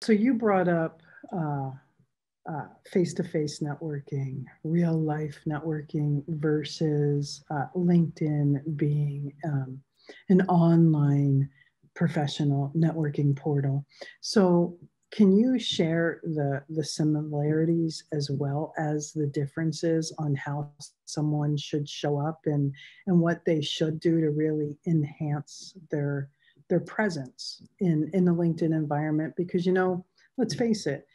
So you brought up uh, face-to-face networking, real life networking versus LinkedIn being an online professional networking portal. So can you share the similarities as well as the differences on how someone should show up and what they should do to really enhance their presence in the LinkedIn environment? Because let's face it,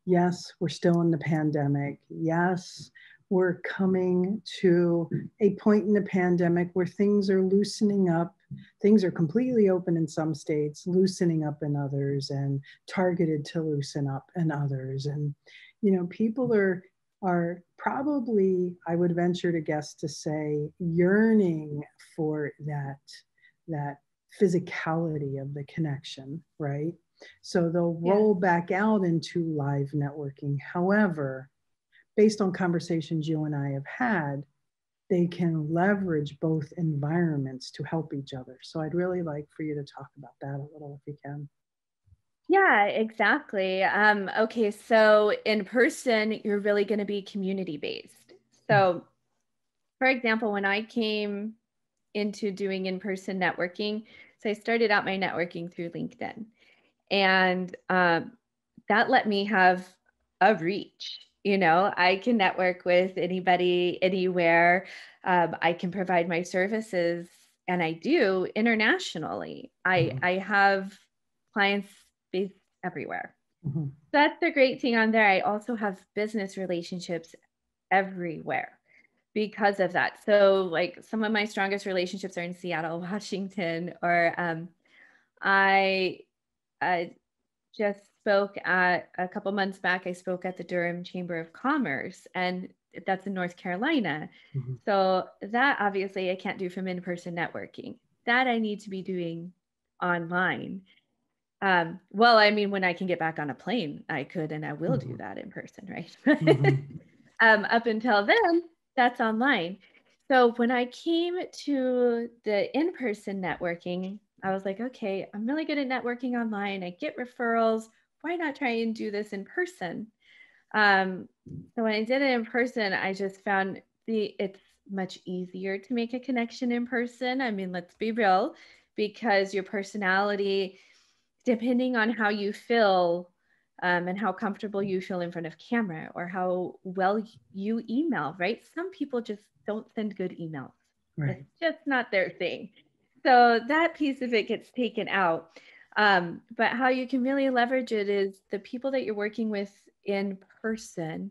yes, we're still in the pandemic. Yes, we're coming to a point in the pandemic where things are loosening up. Things are completely open in some states, loosening up in others, and targeted to loosen up in others. And people are probably, I would venture to guess to say, yearning for that physicality of the connection, right? So they'll Yeah. roll back out into live networking. However, based on conversations you and I have had, they can leverage both environments to help each other. So I'd really like for you to talk about that a little if you can. Yeah, exactly. Okay, so in person, you're really going to be community based. So, for example, when I came into doing in person networking, so I started out my networking through LinkedIn, and that let me have a reach. I can network with anybody, anywhere. I can provide my services, and I do internationally. Mhm. I have clients based everywhere. Mhm. That's the great thing on there. I also have business relationships everywhere because of that. So, like, some of my strongest relationships are in Seattle, Washington, or I, I just spoke at a couple months back. I spoke at the Durham Chamber of Commerce, and that's in North Carolina. Mhm. So that obviously I can't do from in-person networking. That I need to be doing online. Well, I mean, when I can get back on a plane, I could and I will do Mhm. that in person, right? Mhm. Up until then, that's online. So when I came to the in-person networking, I was like, okay, I'm really good at networking online. I get referrals. Why not try and do this in person? Um, so when I did it in person, I just found it's much easier to make a connection in person. I mean, let's be real, because your personality, depending on how you feel, and how comfortable you feel in front of camera or how well you email, right? Some people just don't send good emails. It's Right. just not their thing. So that piece of it gets taken out. But how you can really leverage it is the people that you're working with in person,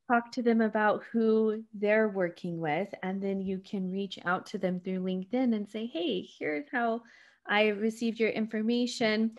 talk to them about who they're working with, and then you can reach out to them through LinkedIn and say, hey, here's how I received your information.